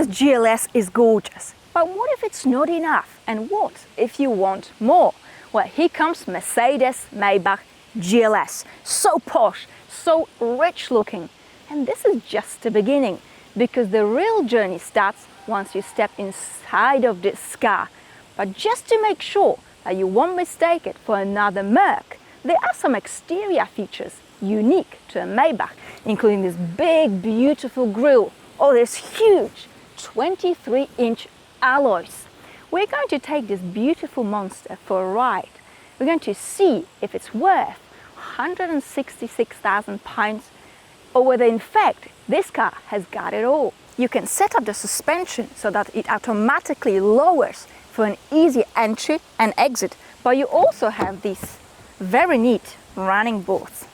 GLS is gorgeous, but what if it's not enough? And what if you want more? Well, here comes Mercedes Maybach GLS. So posh, so rich looking. And this is just the beginning, because the real journey starts once you step inside of this car. But just to make sure that you won't mistake it for another Merc, there are some exterior features unique to a Maybach, including this big, beautiful grille, or this huge 23-inch alloys. We're going to take this beautiful monster for a ride. We're going to see if it's worth £166,000, or whether in fact this car has got it all. You can set up the suspension so that it automatically lowers for an easy entry and exit, but you also have these very neat running boards.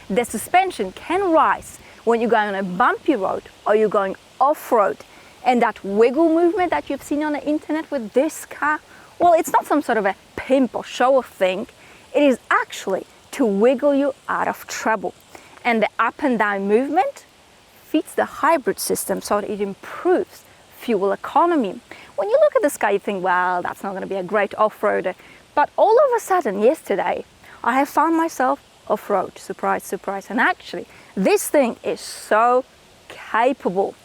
The suspension can rise when you're going on a bumpy road or you're going off-road. And that wiggle movement that you've seen on the internet with this car, well, it's not some sort of a pimp or show-off thing. It is actually to wiggle you out of trouble. And the up and down movement feeds the hybrid system, so that it improves fuel economy. When you look at this car, you think, well, that's not going to be a great off-roader. But all of a sudden, yesterday, I have found myself off-road. Surprise, surprise. And actually, this thing is so capable.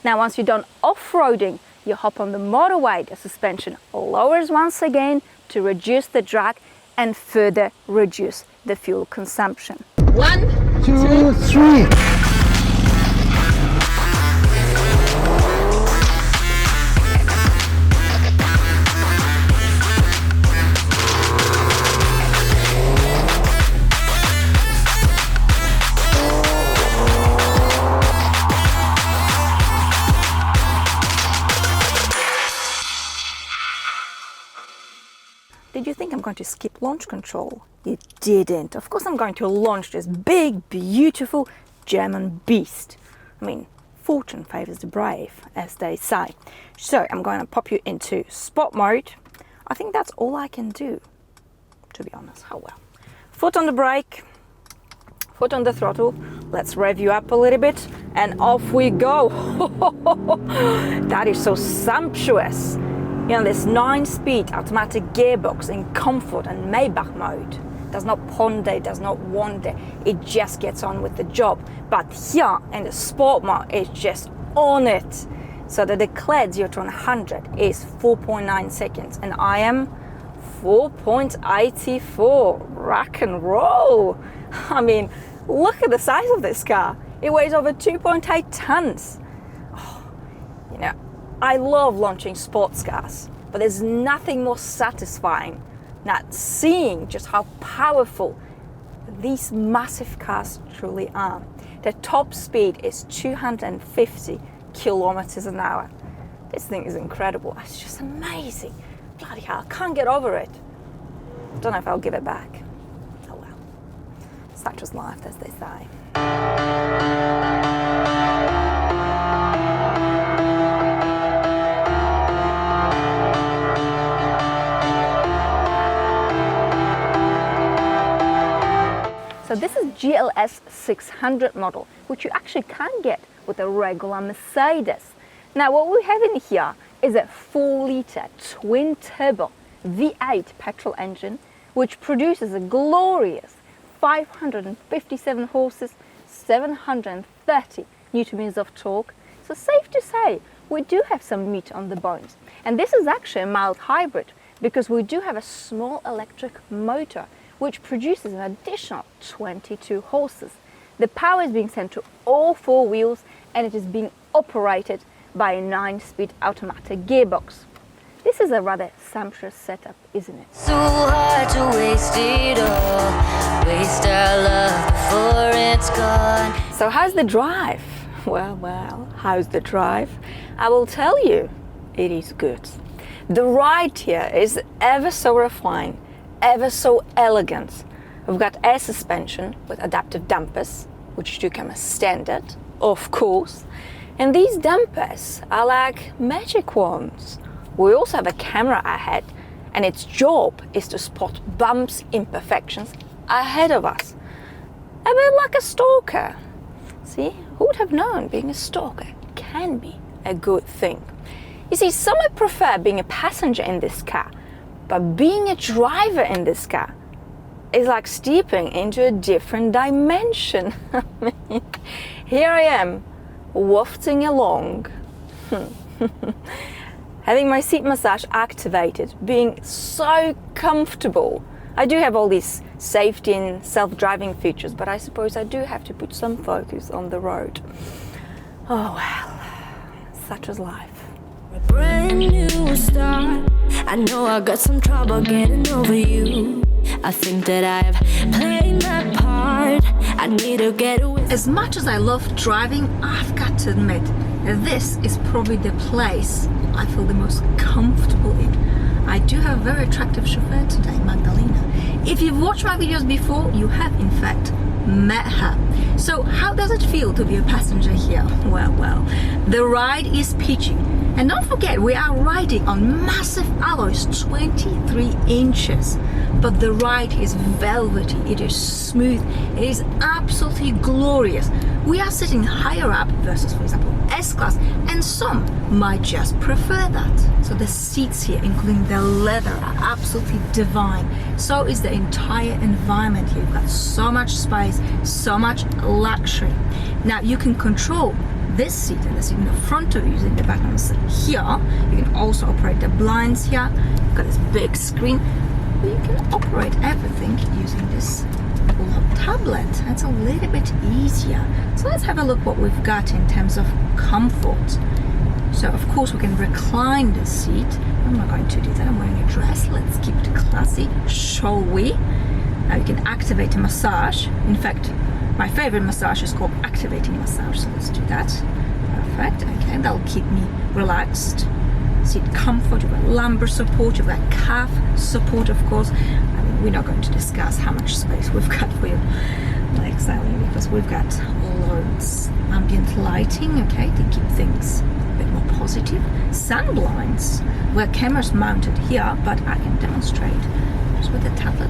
Now, once you're done off-roading, you hop on the motorway. The suspension lowers once again to reduce the drag and further reduce the fuel consumption. 1, 2, 3. Did you think I'm going to skip launch control? You didn't. Of course I'm going to launch this big, beautiful German beast. I mean, fortune favors the brave, as they say. So I'm going to pop you into sport mode. I think that's all I can do, to be honest. Oh well. Foot on the brake, foot on the throttle. Let's rev you up a little bit and off we go. That is so sumptuous. You know, this 9-speed automatic gearbox in comfort and Maybach mode does not ponder, does not wander, it just gets on with the job. But here in the sport mode, it's just on it. So the declared 0 to 100 is 4.9 seconds and I am 4.84. Rock and roll. I mean, look at the size of this car. It weighs over 2.8 tons. Oh, you know, I love launching sports cars, but there's nothing more satisfying than seeing just how powerful these massive cars truly are. The top speed is 250 kilometers an hour. This thing is incredible. It's just amazing. Bloody hell, I can't get over it. Don't know if I'll give it back. Oh well. Such is life, as they say. So this is GLS 600 model, which you actually can't get with a regular Mercedes. Now what we have in here is a 4-litre twin-turbo V8 petrol engine, which produces a glorious 557 horses, 730 Nm of torque. So safe to say, we do have some meat on the bones. And this is actually a mild hybrid, because we do have a small electric motor which produces an additional 22 horses. The power is being sent to all 4 wheels and it is being operated by a 9-speed automatic gearbox. This is a rather sumptuous setup, isn't it? So hard to waste it all, waste our love before it's gone. So how's the drive? Well, how's the drive? I will tell you, it is good. The ride here is ever so refined, ever so elegant. We've got air suspension with adaptive dampers, which do come as standard, of course. And these dampers are like magic wands. We also have a camera ahead, and its job is to spot bumps, imperfections ahead of us. A bit like a stalker. See, who would have known being a stalker can be a good thing. You see, some might prefer being a passenger in this car, but being a driver in this car is like stepping into a different dimension. I mean, here I am, wafting along, having my seat massage activated, being so comfortable. I do have all these safety and self-driving features, but I suppose I do have to put some focus on the road. Oh well, such is life. A brand new start. I know I got some trouble getting over you. I think that I've played my part. I need to get away. As much as I love driving, I've got to admit that this is probably the place I feel the most comfortable in. I do have a very attractive chauffeur today, Magdalena. If you've watched my videos before, you have in fact met her. So how does it feel to be a passenger here? Well, the ride is peachy. And don't forget, we are riding on massive alloys, 23 inches. But the ride is velvety, it is smooth, it is absolutely glorious. We are sitting higher up versus, for example, S-Class, and some might just prefer that. So the seats here, including the leather, are absolutely divine. So is the entire environment here. You've got so much space, so much luxury. Now you can control this seat and the seat in the front of you using the buttons here. You can also operate the blinds here. You've got this big screen. You can operate everything using this little tablet. It's a little bit easier. So let's have a look what we've got in terms of comfort. So of course we can recline the seat. I'm not going to do that, I'm wearing a dress. Let's keep it classy, shall we? Now you can activate a massage. In fact, my favorite massage is called activating massage, so let's do that. Perfect, okay, that'll keep me relaxed. Seat comfort, you've got lumbar support, you've got calf support, of course. I mean, we're not going to discuss how much space we've got for your legs, because we've got loads. Ambient lighting, okay, to keep things a bit more positive. Sun blinds, where cameras mounted here, but I can demonstrate just with the tablet.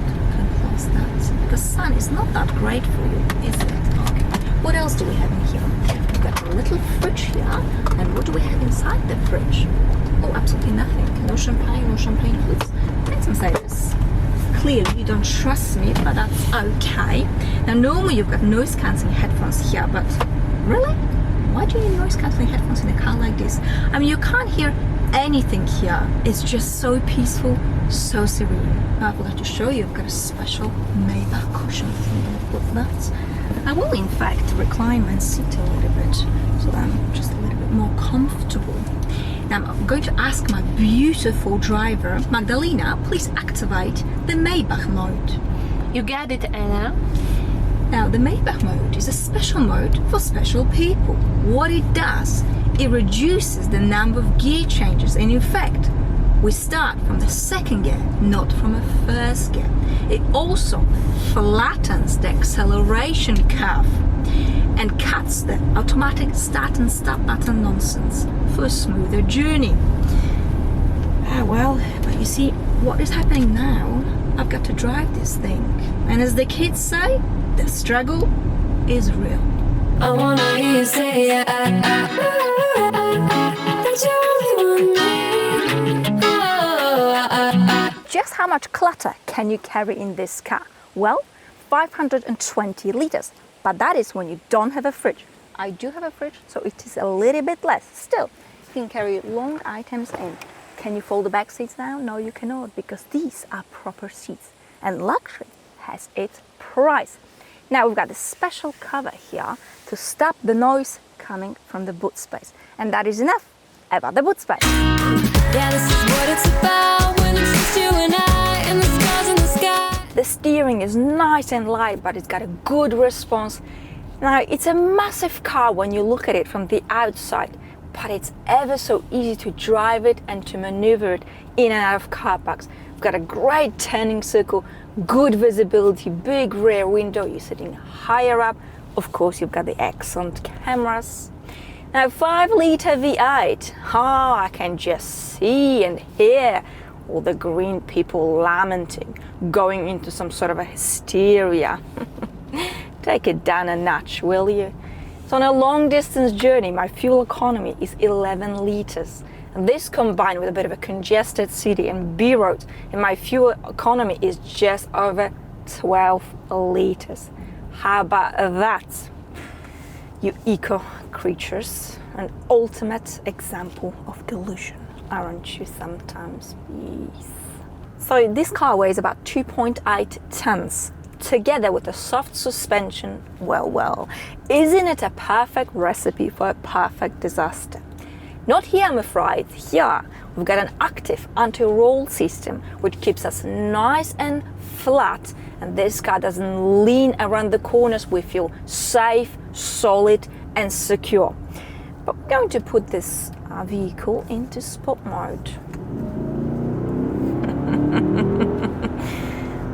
That the sun is not that great for you, is it? Okay. What else do we have in here? We've got a little fridge here, and what do we have inside the fridge? Oh, absolutely nothing. No champagne, please. Thanks, Mercedes. Clearly you don't trust me, but that's okay. Now normally you've got noise cancelling headphones here, but really? Why do you need noise cancelling headphones in a car like this? I mean, you can't hear anything here. It's just so peaceful, so serene. I would like to show you, I've got a special Maybach cushion. I'm going to put that. I will in fact recline my seat a little bit so that I'm just a little bit more comfortable. Now I'm going to ask my beautiful driver, Magdalena, please activate the Maybach mode. You get it, Anna? Now the Maybach mode is a special mode for special people. What it does, it reduces the number of gear changes, and in fact we start from the second gear, not from a first gear. It also flattens the acceleration curve and cuts the automatic start and stop button nonsense for a smoother journey. Well, but you see, what is happening now, I've got to drive this thing. And as the kids say, the struggle is real. I wanna hear you say that you only want me. Just how much clutter can you carry in this car? Well, 520 liters, but that is when you don't have a fridge. I do have a fridge, so it is a little bit less. Still, you can carry long items in. Can you fold the back seats now? No, you cannot, because these are proper seats. And luxury has its price. Now we've got a special cover here to stop the noise coming from the boot space. And that is enough about the boot space. Yeah, this is what it's about when it's just you and I and the stars in the sky. The steering is nice and light, but it's got a good response. Now, it's a massive car when you look at it from the outside, but it's ever so easy to drive it and to maneuver it in and out of car parks. We've got a great turning circle, good visibility, big rear window, you're sitting higher up. Of course, you've got the excellent cameras. Now, 5-litre V8, I can just see and hear all the green people lamenting, going into some sort of a hysteria. Take it down a notch, will you? So on a long distance journey, my fuel economy is 11 liters. And this combined with a bit of a congested city and B roads, and my fuel economy is just over 12 liters. How about that? You eco creatures, an ultimate example of delusion, aren't you sometimes? Yes. So this car weighs about 2.8 tons. Together with a soft suspension, well, isn't it a perfect recipe for a perfect disaster? Not here, I'm afraid. Here, we've got an active anti-roll system, which keeps us nice and flat, and this car doesn't lean around the corners. We feel safe, solid, and secure. But we're going to put this vehicle into sport mode.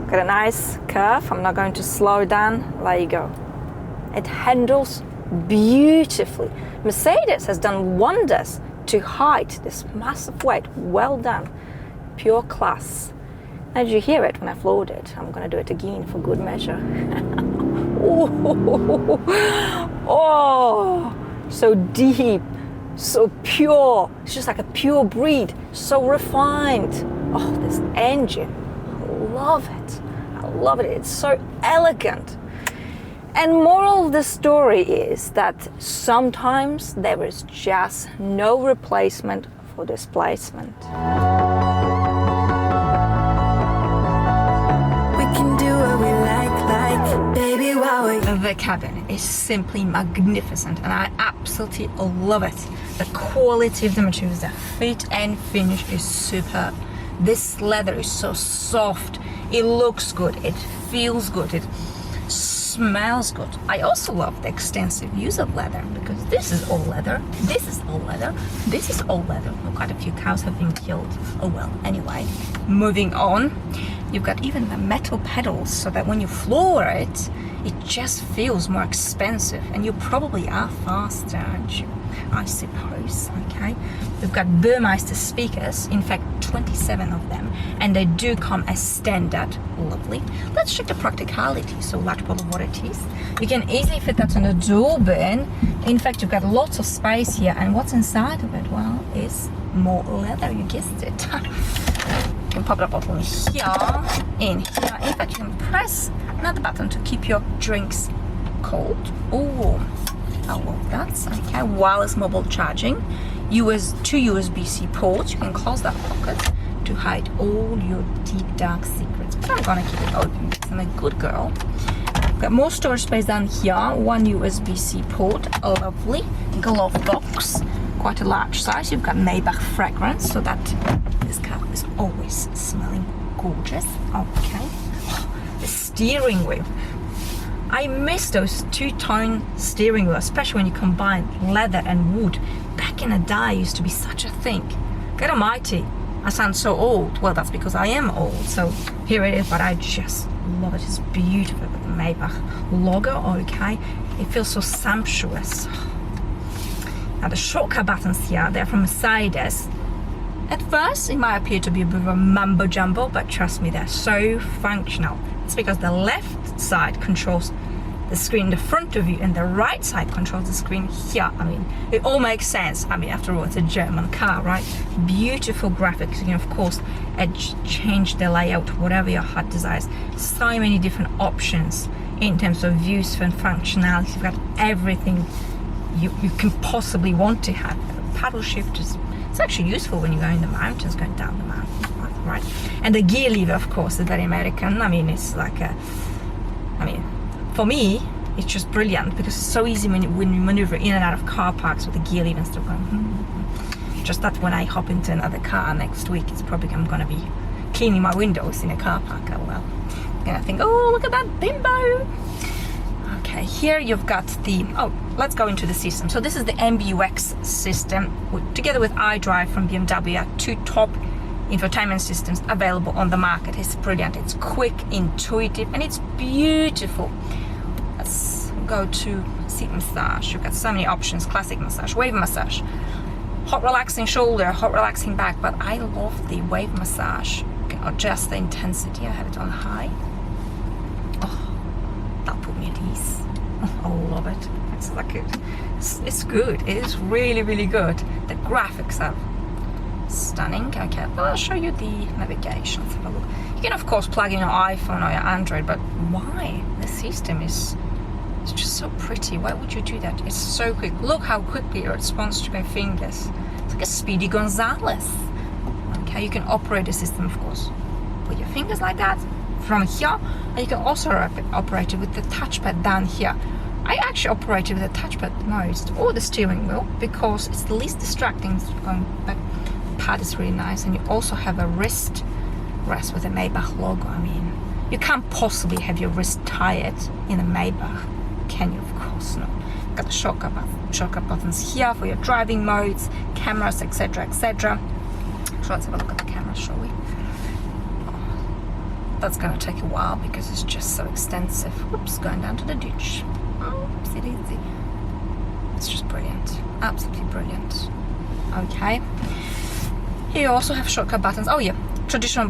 Got a nice curve. I'm not going to slow down. There you go. It handles beautifully. Mercedes has done wonders to hide this massive weight. Well done. Pure class. Did you hear it when I floored it? I'm going to do it again for good measure. Oh, so deep, so pure. It's just like a pure breed. So refined. Oh, this engine. Love it. I love it. It's so elegant. And moral of the story is that sometimes there is just no replacement for displacement. We can do what we like, baby, while we... The cabin is simply magnificent and I absolutely love it. The quality of the materials, the fit and finish is superb. This leather is so soft, it looks good, it feels good, it smells good. I also love the extensive use of leather because this is all leather, this is all leather, this is all leather. Quite a few cows have been killed. Oh well, anyway, moving on. You've got even the metal pedals so that when you floor it, it just feels more expensive and you probably are faster, aren't you? I suppose, okay? We've got Burmeister speakers, in fact 27 of them, and they do come as standard. Lovely. Let's check the practicality. So large bottle of what it is. You can easily fit that on a dual bin. In fact, you've got lots of space here, and what's inside of it? Well, is more leather, you guessed it. You can pop the bottle in here, in here. In fact, you can press another button to keep your drinks cold. Oh, I love that. Okay, wireless mobile charging. Two USB-C ports. You can close that pocket to hide all your deep dark secrets. But I'm gonna keep it open because I'm a good girl. Got more storage space down here. One USB-C port. Lovely. Glove box. Quite a large size. You've got Maybach fragrance, so that this car is always smelling gorgeous. Okay. The steering wheel. I miss those two-tone steering wheels, especially when you combine leather and wood. Back in the day, used to be such a thing. God almighty, I sound so old. Well, that's because I am old. So here it is, but I just love it. It's beautiful with the Maybach logo. Okay, it feels so sumptuous. Now the shortcut buttons here, they're from Mercedes. At first, it might appear to be a bit of a mumbo jumbo, but trust me, they're so functional. It's because the left side controls the screen in the front of you and the right side controls the screen here. I mean, it all makes sense. I mean, after all, it's a German car, right? Beautiful graphics. You can, of course, change the layout, whatever your heart desires. So many different options in terms of views and functionality. You've got everything you can possibly want to have. Paddle shift is it's actually useful when you're going in the mountains, going down the mountain, right? And the gear lever, of course, is very American. I mean, it's like for me, it's just brilliant because it's so easy when you maneuver in and out of car parks with the gear lever and stuff going. Just that when I hop into another car next week, it's probably I'm gonna be cleaning my windows in a car park. Oh well. And I think, oh, look at that bimbo. Okay, here you've got the, let's go into the system. So this is the MBUX system, together with iDrive from BMW, two top infotainment systems available on the market. It's brilliant, it's quick, intuitive, and it's beautiful. Let's go to seat massage. You've got so many options: classic massage, wave massage, hot relaxing shoulder, hot relaxing back, but I love the wave massage. You can adjust the intensity. I have it on high. Oh, that put me at ease. I love it. It's like it's good. It is really, really good. The graphics are stunning. Okay, well, I'll show you the navigation. Let's have a look. You can of course plug in your iPhone or your Android, but why? The system is just so pretty. Why would you do that? It's so quick. Look how quickly it responds to my fingers. It's like a Speedy Gonzales. Okay, you can operate the system, of course, with your fingers like that from here, and you can also operate it with the touchpad down here. I actually operate it with the touchpad the most, or the steering wheel, because it's the least distracting. Going back, the pad is really nice, and you also have a wrist rest with the Maybach logo. I mean, you can't possibly have your wrist tired in a Maybach, can you? Of course not. Got the shortcut buttons here for your driving modes, cameras, etc., etc. So let's have a look at the camera, shall we? That's gonna take a while because it's just so extensive. Whoops, going down to the ditch. Oopsie daisy. It's just brilliant, absolutely brilliant. Okay. Here you also have shortcut buttons. Oh yeah, traditional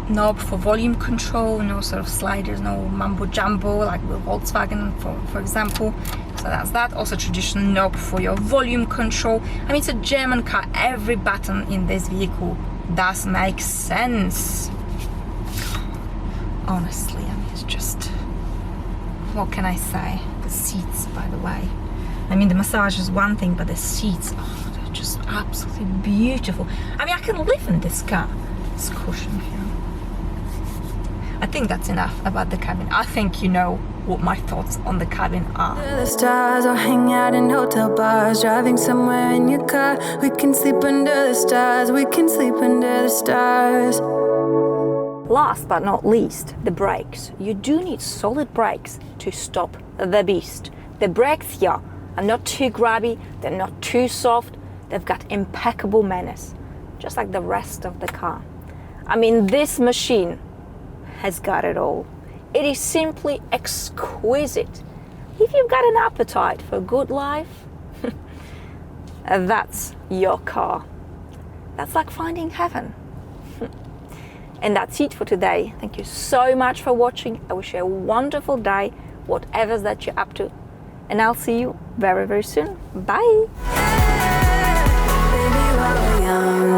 knob for volume control, no sort of sliders, no mumbo jumbo like with Volkswagen for example. So that's that. Also traditional knob for your volume control. I mean, it's a German car. Every button in this vehicle does make sense. Honestly, I mean, it's just, what can I say? The seats, by the way. I mean, the massage is one thing, but the seats, oh, they're just absolutely beautiful. I mean, I can live in this car. This cushion here. I think that's enough about the cabin. I think you know what my thoughts on the cabin are. The stars, I'll hang out in hotel bars, driving somewhere in your car. We can sleep under the stars, we can sleep under the stars. Last but not least, the brakes. You do need solid brakes to stop the beast. The brakes here are not too grabby, they're not too soft, they've got impeccable manners, just like the rest of the car. I mean, this machine has got it all. It is simply exquisite. If you've got an appetite for a good life, that's your car. That's like finding heaven. And that's it for today. Thank you so much for watching. I wish you a wonderful day, whatever that you're up to. And I'll see you very, very soon. Bye. Baby, while we're young,